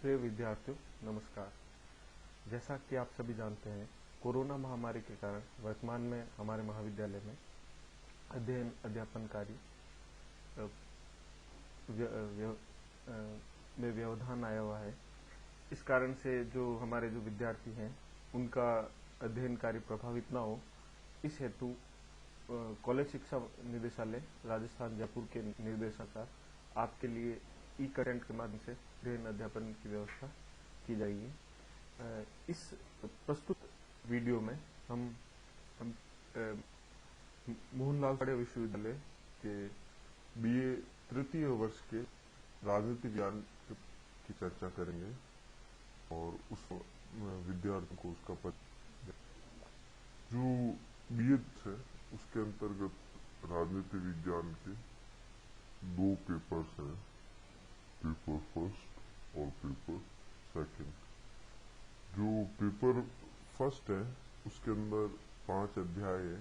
प्रिय विद्यार्थियों, नमस्कार। जैसा कि आप सभी जानते हैं, कोरोना महामारी के कारण वर्तमान में हमारे महाविद्यालय में अध्ययन अध्यापन कार्य में व्यवधान आया हुआ है। इस कारण से जो हमारे विद्यार्थी हैं उनका अध्ययन कार्य प्रभावित ना हो, इस हेतु कॉलेज शिक्षा निदेशालय राजस्थान जयपुर के निर्देशानुसार आपके लिए ई कंटेंट के माध्यम से अध्ययन अध्यापन की व्यवस्था की जाएगी। इस प्रस्तुत वीडियो में हम मोहनलाल साड़िया विश्वविद्यालय के बीए तृतीय वर्ष के राजनीति विज्ञान की चर्चा करेंगे और उस विद्यार्थी को उसका जो बीए है उसके अंतर्गत राजनीति विज्ञान के 2 पेपर्स हैं, पेपर फर्स्ट और पेपर सेकंड। जो पेपर फर्स्ट है उसके अंदर 5 अध्याय है,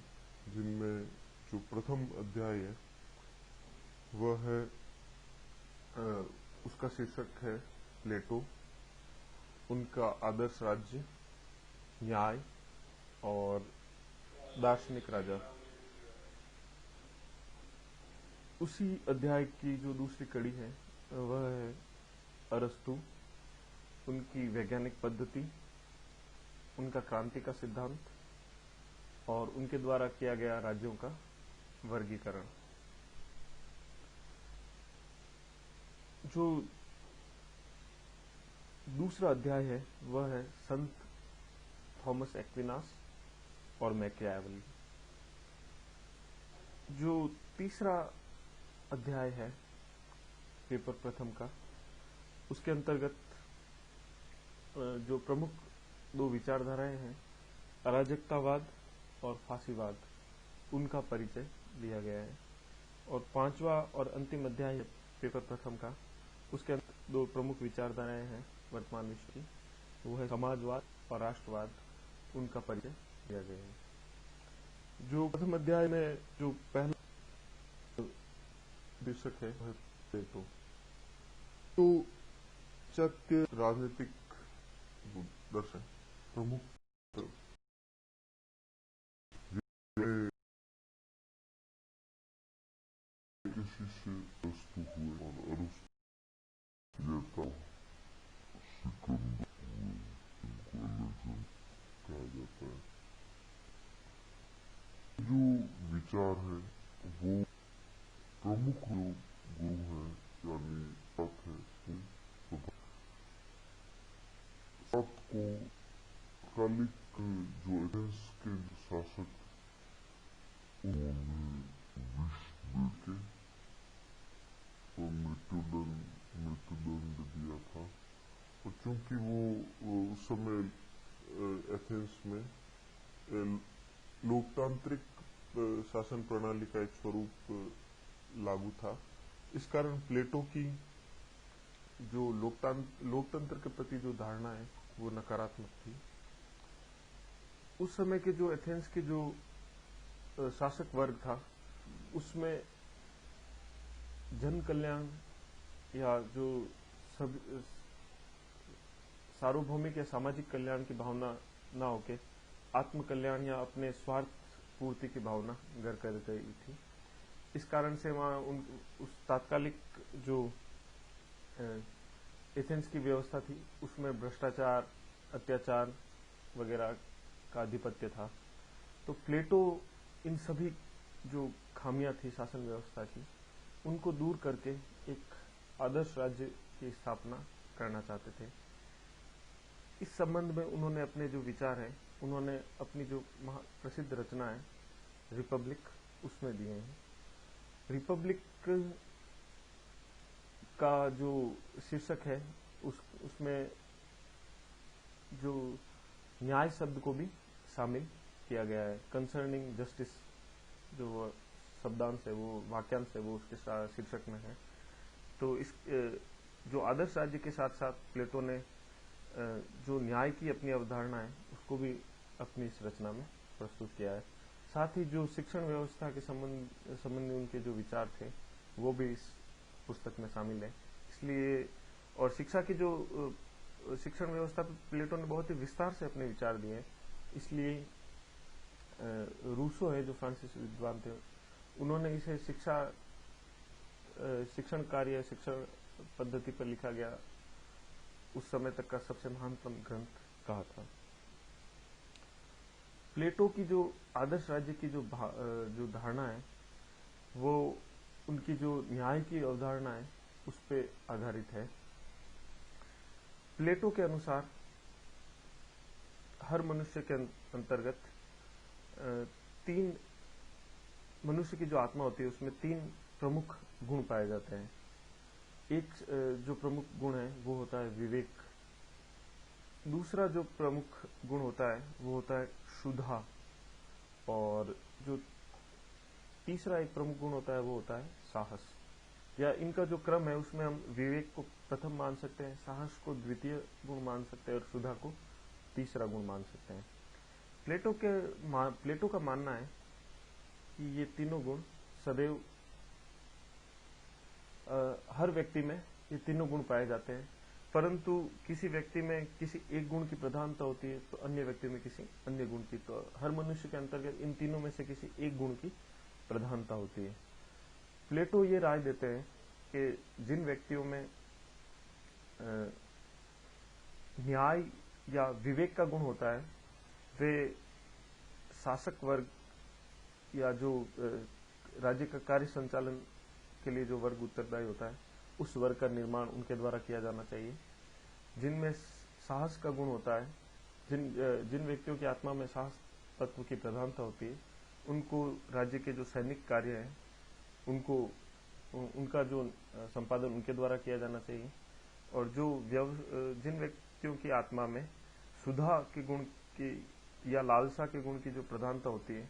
जिनमें जो प्रथम अध्याय है वह है उसका शीर्षक है प्लेटो, उनका आदर्श राज्य, न्याय और दार्शनिक राजा। उसी अध्याय की जो दूसरी कड़ी है वह है अरस्तु, उनकी वैज्ञानिक पद्धति, उनका क्रांति का सिद्धांत और उनके द्वारा किया गया राज्यों का वर्गीकरण। जो दूसरा अध्याय है वह है संत थॉमस एक्विनास और मैकियावेली। जो तीसरा अध्याय है पेपर प्रथम का, उसके अंतर्गत जो प्रमुख 2 विचारधाराएं हैं, अराजकतावाद और फांसीवाद, उनका परिचय दिया गया है। और 5वां और अंतिम अध्याय है पेपर प्रथम का, उसके अंदर 2 प्रमुख विचारधाराएं हैं वर्तमान विश्व की, वो है समाजवाद और राष्ट्रवाद, उनका परिचय दिया गया है। जो प्रथम अध्याय में जो पहला शीर्षक है वह प्लेटो। तो सत्य राजनीतिक दर्शन प्रमुख इसी से वस्तु हुए और अरस्तु देवता सिकंदर हुए, कहा जाता है। जो विचार है वो प्रमुख जो गुरु है यानी सत है, सत को कालिक जो एथेंस के जो शासक उन्होंने विष दे के तो मृत्युदंड दिया था। और चूंकि वो उस समय एथेंस में लोकतांत्रिक शासन प्रणाली का एक स्वरूप लागू था, इस कारण प्लेटो की जो लोकतंत्र के प्रति जो धारणा है वो नकारात्मक थी। उस समय के जो एथेंस के जो शासक वर्ग था उसमें जन कल्याण या जो सब सार्वभौमिक या सामाजिक कल्याण की भावना ना होके आत्म कल्याण या अपने स्वार्थ पूर्ति की भावना घर कर गई थी। इस कारण से वहाँ उस तात्कालिक जो एथेंस की व्यवस्था थी उसमें भ्रष्टाचार, अत्याचार वगैरह का आधिपत्य था। तो प्लेटो इन सभी जो खामियां थी शासन व्यवस्था की, उनको दूर करके एक आदर्श राज्य की स्थापना करना चाहते थे। इस संबंध में उन्होंने अपने जो विचार हैं, उन्होंने अपनी जो प्रसिद्ध रचना है रिपब्लिक, उसमें दिए हैं। रिपब्लिक का जो शीर्षक है उसमें जो न्याय शब्द को भी शामिल किया गया है। कंसर्निंग जस्टिस जो शब्दांश है, वो वाक्यांश है, वो उसके शीर्षक में है। तो इस जो आदर्श राज्य के साथ साथ प्लेटो ने जो न्याय की अपनी अवधारणा है उसको भी अपनी इस रचना में प्रस्तुत किया है। साथ ही जो शिक्षण व्यवस्था के संबंधी उनके जो विचार थे वो भी इस पुस्तक में शामिल है। इसलिए और शिक्षा की जो शिक्षण व्यवस्था पर प्लेटो ने बहुत ही विस्तार से अपने विचार दिए हैं। इसलिए रूसो है जो फ्रांसीसी विद्वान थे, उन्होंने इसे शिक्षण कार्य, शिक्षण पद्धति पर लिखा गया उस समय तक का सबसे महानतम ग्रंथ कहा था। प्लेटो की जो आदर्श राज्य की जो धारणा है, वो उनकी जो न्याय की अवधारणा है उस पे आधारित है। प्लेटो के अनुसार हर मनुष्य के अंतर्गत मनुष्य की जो आत्मा होती है उसमें 3 प्रमुख गुण पाए जाते हैं। एक जो प्रमुख गुण है वो होता है विवेक, दूसरा जो प्रमुख गुण होता है वो होता है क्षुधा, और जो तीसरा एक प्रमुख गुण होता है वो होता है साहस। या इनका जो क्रम है उसमें हम विवेक को प्रथम मान सकते हैं, साहस को द्वितीय गुण मान सकते हैं और क्षुधा को तीसरा गुण मान सकते हैं। प्लेटो का मानना है कि ये तीनों गुण सदैव हर व्यक्ति में ये तीनों गुण पाए जाते हैं, परंतु किसी व्यक्ति में किसी एक गुण की प्रधानता होती है तो अन्य व्यक्ति में किसी अन्य गुण की। तो हर मनुष्य के अंतर्गत इन तीनों में से किसी एक गुण की प्रधानता होती है। प्लेटो ये राय देते हैं कि जिन व्यक्तियों में न्याय या विवेक का गुण होता है, वे शासक वर्ग या जो राज्य का कार्य संचालन के लिए जो वर्ग उत्तरदायी होता है उस वर्ग का निर्माण उनके द्वारा किया जाना चाहिए। जिनमें साहस का गुण होता है, जिन व्यक्तियों की आत्मा में साहस तत्व की प्रधानता होती है, उनको राज्य के जो सैनिक कार्य है उनका जो संपादन उनके द्वारा किया जाना चाहिए। और जिन व्यक्तियों की आत्मा में क्षुधा के गुण की या लालसा के गुण की जो प्रधानता होती है,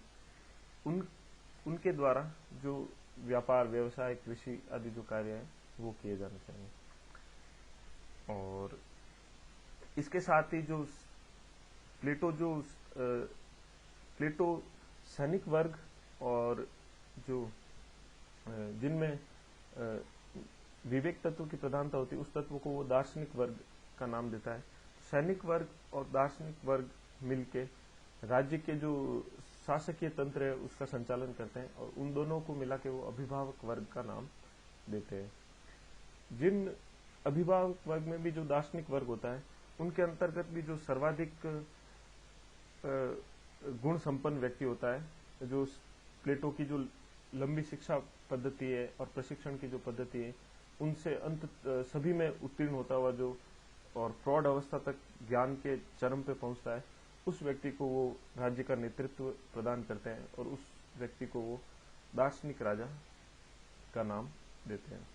उनके द्वारा जो व्यापार, व्यवसाय, कृषि आदि जो कार्य है वो किए जाने चाहिए। और इसके साथ ही जो प्लेटो सैनिक वर्ग और जो जिनमें विवेक तत्व की प्रधानता होती है उस तत्व को वो दार्शनिक वर्ग का नाम देता है। सैनिक वर्ग और दार्शनिक वर्ग मिलके राज्य के जो शासकीय तंत्र है उसका संचालन करते हैं, और उन दोनों को मिला के वो अभिभावक वर्ग का नाम देते हैं। जिन अभिभावक वर्ग में भी जो दार्शनिक वर्ग होता है उनके अंतर्गत भी जो सर्वाधिक गुण संपन्न व्यक्ति होता है, जो प्लेटो की जो लंबी शिक्षा पद्धति है और प्रशिक्षण की जो पद्धति है उनसे अंत सभी में उत्तीर्ण होता हुआ जो और प्रौढ़ अवस्था तक ज्ञान के चरम पे पहुंचता है, उस व्यक्ति को वो राज्य का नेतृत्व प्रदान करते हैं और उस व्यक्ति को वो दार्शनिक राजा का नाम देते हैं।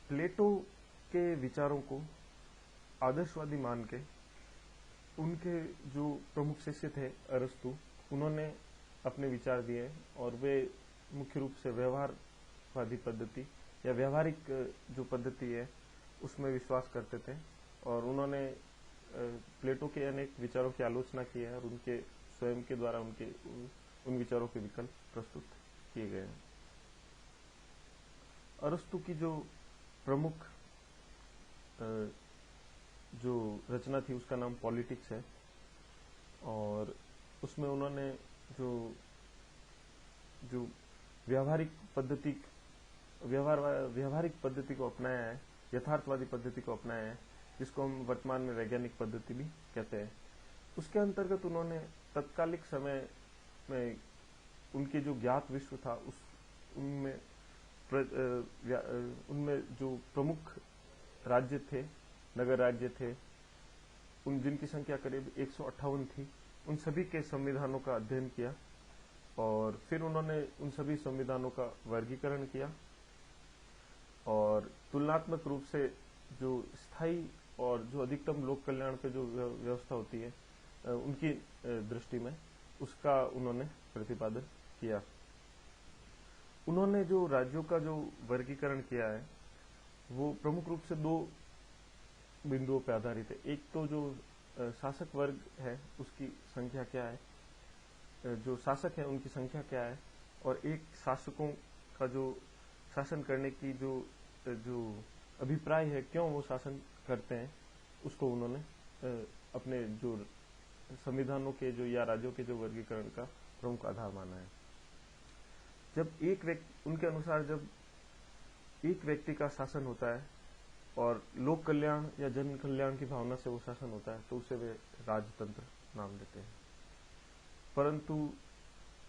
प्लेटो के विचारों को आदर्शवादी मान के उनके जो प्रमुख शिष्य थे अरस्तु, उन्होंने अपने विचार दिए और वे मुख्य रूप से व्यवहारवादी पद्धति या व्यवहारिक जो पद्धति है उसमें विश्वास करते थे, और उन्होंने प्लेटो के अनेक विचारों की आलोचना की है और उनके स्वयं के द्वारा उन विचारों के विकल्प प्रस्तुत किए गए हैं। अरस्तु की जो प्रमुख जो रचना थी उसका नाम पॉलिटिक्स है, और उसमें उन्होंने जो व्यावहारिक पद्धति को अपनाया है, यथार्थवादी पद्धति को अपनाया है, जिसको हम वर्तमान में वैज्ञानिक पद्धति भी कहते हैं। उसके अंतर्गत उन्होंने तत्कालिक समय में उनके जो ज्ञात विश्व था उनमें जो प्रमुख राज्य थे, नगर राज्य थे, जिनकी संख्या करीब 158 थी, उन सभी के संविधानों का अध्ययन किया और फिर उन्होंने उन सभी संविधानों का वर्गीकरण किया और तुलनात्मक रूप से जो स्थायी और जो अधिकतम लोक कल्याण पे जो व्यवस्था होती है उनकी दृष्टि में उसका उन्होंने प्रतिपादन किया। उन्होंने जो राज्यों का जो वर्गीकरण किया है वो प्रमुख रूप से 2 बिंदुओं पर आधारित है। एक तो जो शासक वर्ग है उसकी संख्या क्या है, जो शासक है उनकी संख्या क्या है, और एक शासकों का जो शासन करने की जो जो अभिप्राय है, क्यों वो शासन करते हैं, उसको उन्होंने अपने जो संविधानों के जो या राज्यों के जो वर्गीकरण का प्रमुख आधार माना है। जब उनके अनुसार जब एक व्यक्ति का शासन होता है और लोक कल्याण या जन कल्याण की भावना से वो शासन होता है, तो उसे वे राजतंत्र नाम देते हैं। परंतु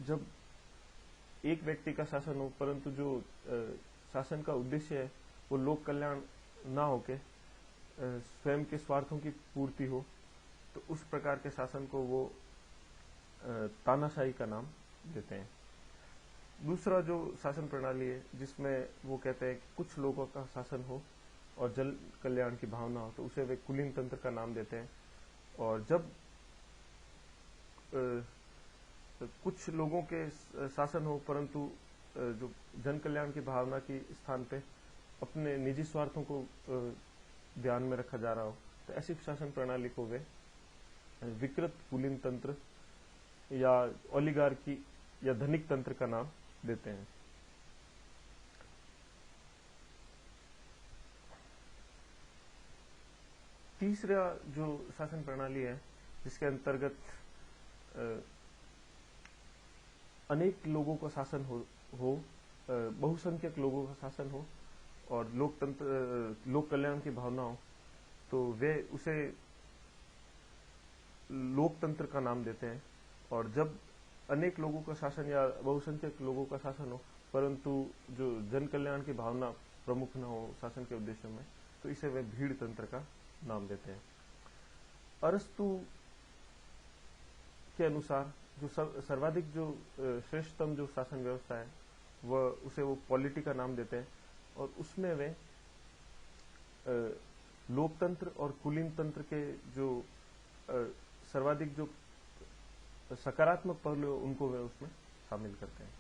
जब एक व्यक्ति का शासन हो, परंतु जो शासन का उद्देश्य है वो लोक कल्याण ना होके स्वयं के स्वार्थों की पूर्ति हो, तो उस प्रकार के शासन को वो तानाशाही का नाम देते हैं। दूसरा जो शासन प्रणाली है, जिसमें वो कहते हैं कि कुछ लोगों का शासन हो और जन कल्याण की भावना हो, तो उसे वे कुलीन तंत्र का नाम देते हैं। और जब कुछ लोगों के शासन हो, परंतु जो जन कल्याण की भावना की स्थान पे अपने निजी स्वार्थों को ध्यान में रखा जा रहा हो, तो ऐसी शासन प्रणाली को वे विकृत कुलीन तंत्र या ओलिगार्की या धनिक तंत्र का नाम देते हैं। तीसरा जो शासन प्रणाली है, जिसके अंतर्गत अनेक लोगों का शासन हो, बहुसंख्यक लोगों का शासन हो और लोक कल्याण की भावना हो, तो वे उसे लोकतंत्र का नाम देते हैं। और जब अनेक लोगों का शासन या बहुसंख्यक लोगों का शासन हो, परंतु जो जन कल्याण की भावना प्रमुख न हो शासन के उद्देश्य में, तो इसे वे भीड़ तंत्र का नाम देते हैं। अरस्तु के अनुसार जो सर्वाधिक जो श्रेष्ठतम जो शासन व्यवस्था है, उसे वो पॉलिटी का नाम देते हैं। और उसमें वे लोकतंत्र और कुलीन तंत्र के जो सर्वाधिक जो सकारात्मक पहलू उनको वे उसमें शामिल करते हैं।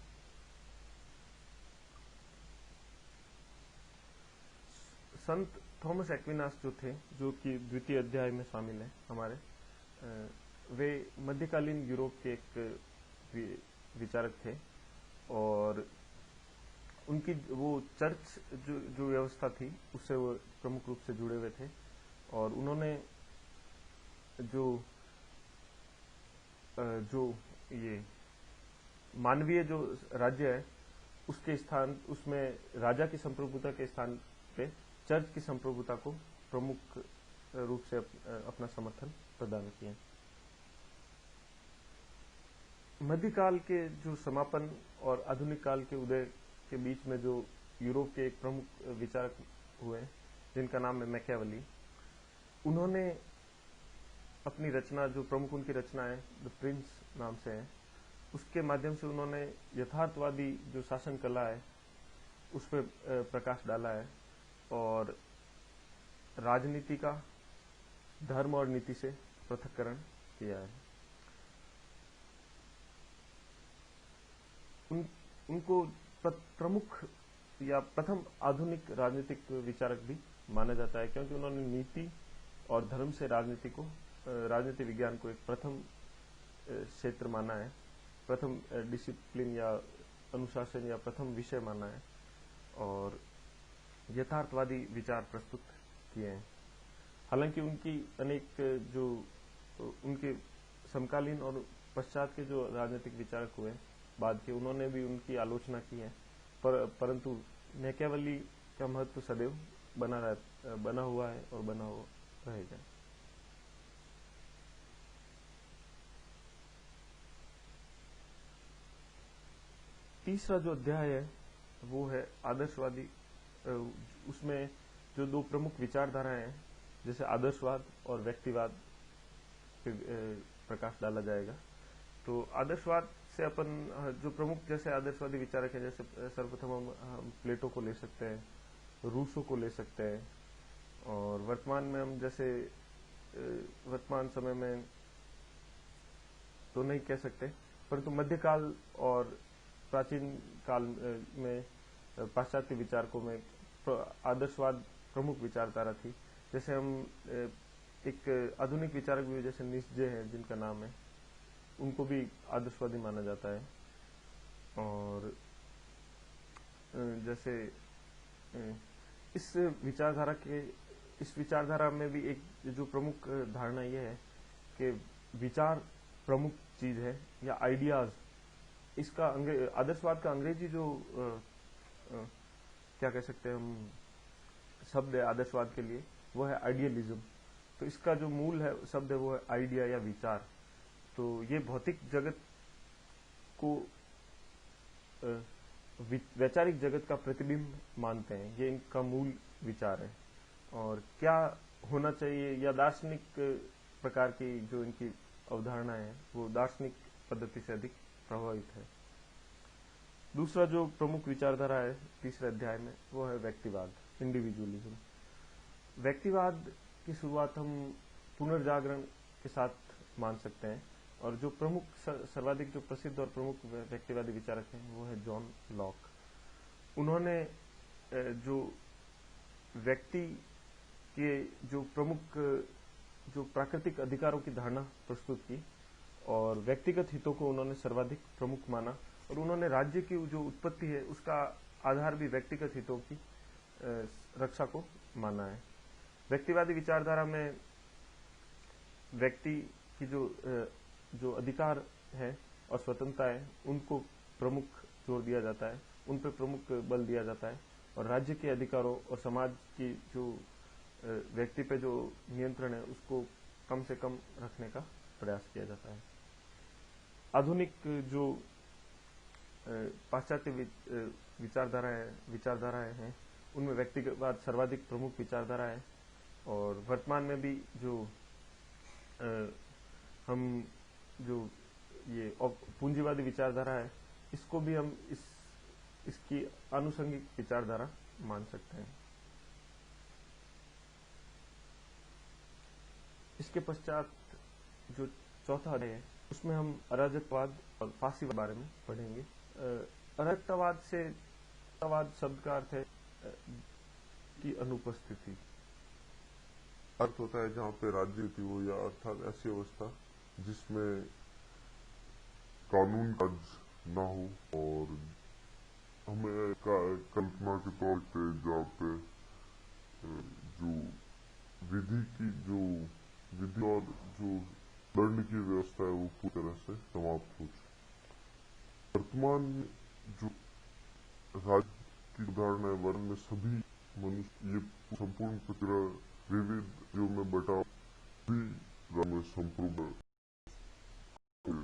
संत थॉमस एक्विनास जो थे, जो कि द्वितीय अध्याय में शामिल है हमारे, वे मध्यकालीन यूरोप के एक विचारक थे और उनकी वो चर्च जो व्यवस्था थी उससे वो प्रमुख रूप से जुड़े हुए थे। और उन्होंने जो ये मानवीय जो राज्य है उसमें राजा की संप्रभुता के स्थान पे चर्च की संप्रभुता को प्रमुख रूप से अपना समर्थन प्रदान किए। मध्यकाल के जो समापन और आधुनिक काल के उदय के बीच में जो यूरोप के एक प्रमुख विचारक हुए, जिनका नाम है मैकियावेली, उन्होंने अपनी रचना, जो प्रमुख उनकी रचना है द प्रिंस नाम से है, उसके माध्यम से उन्होंने यथार्थवादी जो शासन कला है उस पर प्रकाश डाला है और राजनीति का धर्म और नीति से पृथक्करण किया है। उनको प्रमुख या प्रथम आधुनिक राजनीतिक विचारक भी माना जाता है, क्योंकि उन्होंने नीति और धर्म से राजनीति विज्ञान को एक प्रथम क्षेत्र माना है, प्रथम डिसिप्लिन या अनुशासन या प्रथम विषय माना है और यथार्थवादी विचार प्रस्तुत किए हैं। हालांकि उनकी अनेक जो उनके समकालीन और पश्चात के जो राजनीतिक विचारक हुए बाद के, उन्होंने भी उनकी आलोचना की है, परंतु मैकियावेली का महत्व सदैव बना हुआ है और बना हुआ रहेगा। तीसरा जो अध्याय है वो है आदर्शवादी। उसमें जो दो प्रमुख विचारधाराएं हैं, जैसे आदर्शवाद और व्यक्तिवाद पे प्रकाश डाला जाएगा। तो आदर्शवाद से अपन जो प्रमुख जैसे आदर्शवादी विचारक है, जैसे सर्वप्रथम हम प्लेटो को ले सकते हैं, रूसो को ले सकते हैं, और वर्तमान में हम जैसे वर्तमान समय में तो नहीं कह सकते, परंतु मध्यकाल और प्राचीन काल में पाश्चात्य विचारकों में आदर्शवाद प्रमुख विचारधारा थी। जैसे हम एक आधुनिक विचारक भी जैसे नीत्शे हैं, जिनका नाम है, उनको भी आदर्शवादी माना जाता है। और जैसे इस विचारधारा में भी एक जो प्रमुख धारणा यह है कि विचार प्रमुख चीज है या आइडियाज। इसका आदर्शवाद का अंग्रेजी जो क्या कह सकते हैं हम शब्द है आदर्शवाद के लिए, वो है आइडियलिज्म। तो इसका जो मूल है शब्द है वो है आइडिया या विचार। तो ये भौतिक जगत को वैचारिक जगत का प्रतिबिंब मानते हैं, ये इनका मूल विचार है। और क्या होना चाहिए या दार्शनिक प्रकार की जो इनकी अवधारणा है वो दार्शनिक पद्धति से अधिक प्रभावित है। दूसरा जो प्रमुख विचारधारा है तीसरे अध्याय में वो है व्यक्तिवाद, इंडिविजुअलिज्म। व्यक्तिवाद की शुरुआत हम पुनर्जागरण के साथ मान सकते हैं, और जो प्रमुख सर्वाधिक जो प्रसिद्ध और प्रमुख व्यक्तिवादी विचारक हैं वो है जॉन लॉक। उन्होंने जो व्यक्ति के जो प्रमुख जो प्राकृतिक अधिकारों की धारणा प्रस्तुत की और व्यक्तिगत हितों को उन्होंने सर्वाधिक प्रमुख माना, और उन्होंने राज्य की जो उत्पत्ति है उसका आधार भी व्यक्तिगत हितों की रक्षा को माना है। व्यक्तिवादी विचारधारा में व्यक्ति की जो अधिकार है और स्वतंत्रता है उनको प्रमुख जोर दिया जाता है, उन पर प्रमुख बल दिया जाता है, और राज्य के अधिकारों और समाज की जो व्यक्ति पे जो नियंत्रण है उसको कम से कम रखने का प्रयास किया जाता है। आधुनिक जो पाश्चात्य विचारधाराएं हैं उनमें व्यक्तिवाद सर्वाधिक प्रमुख विचारधारा है, और वर्तमान में भी जो हम जो ये पूंजीवादी विचारधारा है इसको भी हम इसकी आनुषंगिक विचारधारा मान सकते हैं। इसके पश्चात जो चौथा अध्याय है उसमें हम अराजकवाद और फांसी के बारे में पढ़ेंगे। अराजकतावाद से शब्द का अर्थ है की अनुपस्थिति। अर्थ होता है जहाँ पे राज्य की हो, या अर्थात ऐसी अवस्था जिसमें कानून राज ना हो, और हमें कल्पना के तौर पे जहाँ पे जो विधि और जो दंड की व्यवस्था है वो पूरी तरह से समाप्त हो चुकी। वर्तमान में जो राज्य की उदाहरण है, वर्तमान में सभी मनुष्य ये संपूर्ण प्रक्रिया विविध जो में बटा भी में संपूर्ण देशों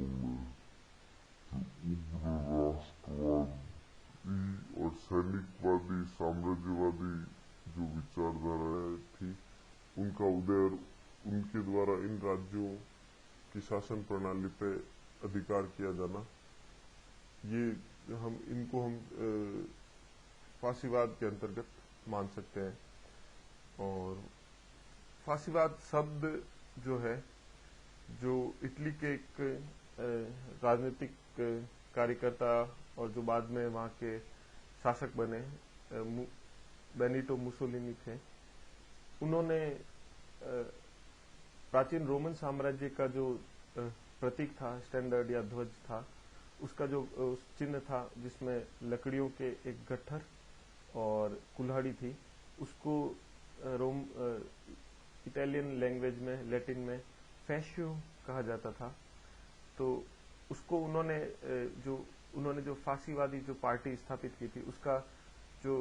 में उग्र राष्ट्रवादी और सैनिकवादी साम्राज्यवादी जो विचारधारा थी उनका उदय, और उनके द्वारा इन राज्यों की शासन प्रणाली पे अधिकार किया जाना, ये इनको हम फांसीवाद के अंतर्गत मान सकते हैं। और फांसीवाद शब्द जो है जो इटली के एक राजनीतिक कार्यकर्ता और जो बाद में वहाँ के शासक बने बेनिटो मुसोलिनी थे, उन्होंने प्राचीन रोमन साम्राज्य का जो प्रतीक था, स्टैंडर्ड या ध्वज था, उसका जो चिन्ह था जिसमें लकड़ियों के एक गट्ठर और कुल्हाड़ी थी, उसको इटालियन लैंग्वेज में, लैटिन में फैशियो कहा जाता था। तो उसको उन्होंने जो फांसीवादी जो पार्टी स्थापित की थी, उसका जो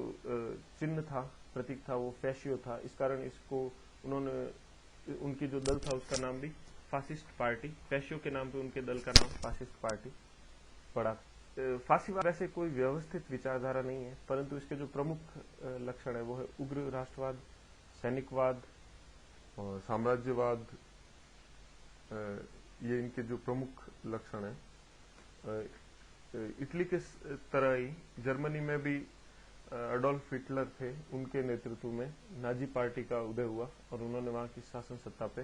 चिन्ह था, प्रतीक था, वो फैशियो था। इस कारण इसको उनकी जो दल था उसका नाम भी फासिस्ट पार्टी, फैशियो के नाम पे उनके दल का नाम फासिस्ट पार्टी पड़ा। फांसीवाद वैसे कोई व्यवस्थित विचारधारा नहीं है, परंतु इसके जो प्रमुख लक्षण है वो है उग्र राष्ट्रवाद, सैनिकवाद और साम्राज्यवाद। ये इनके जो प्रमुख लक्षण है। इटली के तरह ही जर्मनी में भी एडोल्फ हिटलर थे, उनके नेतृत्व में नाजी पार्टी का उदय हुआ और उन्होंने वहां की शासन सत्ता पे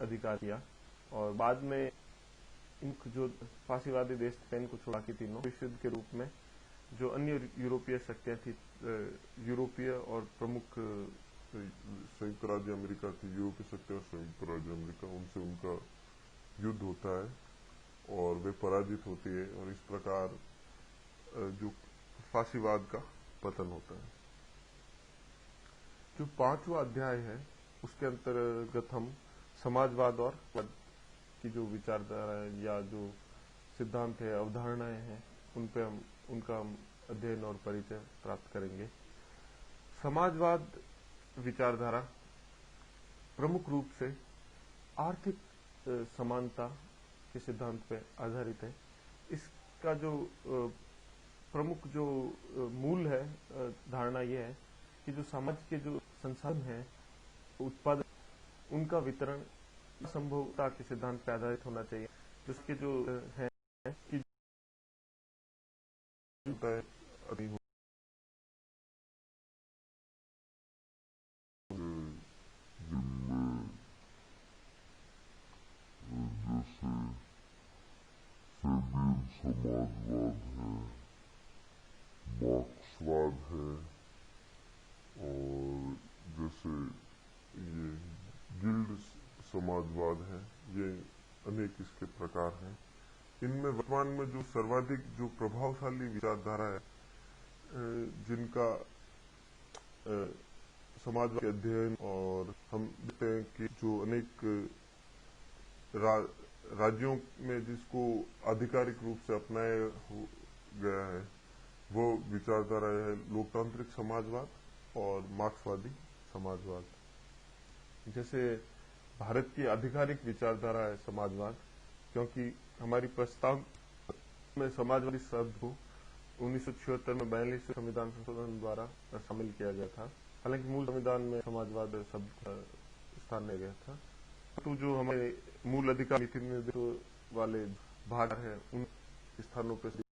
अधिकार किया। और बाद में इन जो फांसीवादी देश स्पेन को छोड़ा के तीनों विश्व युद्ध के रूप में जो अन्य यूरोपीय शक्तियां थी, यूरोपीय और प्रमुख संयुक्त राज्य अमेरिका थी, यूरोपीय शक्ति और संयुक्त राज्य अमेरिका, उनसे उनका युद्ध होता है और वे पराजित होती है और इस प्रकार जो फांसीवाद का पतन होता है। जो 5वां अध्याय है उसके अंतर्गत हम समाजवाद और की जो विचारधारा या जो सिद्धांत है, अवधारणाएं हैं, उन पे हम उनका अध्ययन और परिचय प्राप्त करेंगे। समाजवाद विचारधारा प्रमुख रूप से आर्थिक समानता के सिद्धांत पे आधारित है। इसका जो प्रमुख जो मूल है, धारणा यह है कि जो समाज के जो संसाधन है, उत्पादन, उनका वितरण संभवता के सिद्धांत पर आधारित होना चाहिए। जिसके जो है कि समाजवाद है, मार्क्सवाद है और जैसे ये गिल्ड समाजवाद है, ये अनेक इसके प्रकार हैं। इनमें वर्तमान में जो सर्वाधिक जो प्रभावशाली विचारधारा है, जिनका समाजवाद के अध्ययन और हम देखते हैं कि जो अनेक राज्यों में जिसको आधिकारिक रूप से अपनाया गया है, वो विचारधारा है लोकतांत्रिक समाजवाद और मार्क्सवादी समाजवाद। जैसे भारत की आधिकारिक विचारधारा है समाजवाद, क्योंकि हमारी प्रस्ताव में समाजवादी शब्द को 1976 में 42वें संविधान संशोधन द्वारा शामिल किया गया था। हालांकि मूल संविधान में समाजवाद शब्द का स्थान नहीं गया था। तो जो हमारे मूल अधिकार नीति निर्देशों वाले भाग हैं, उन स्थानों पर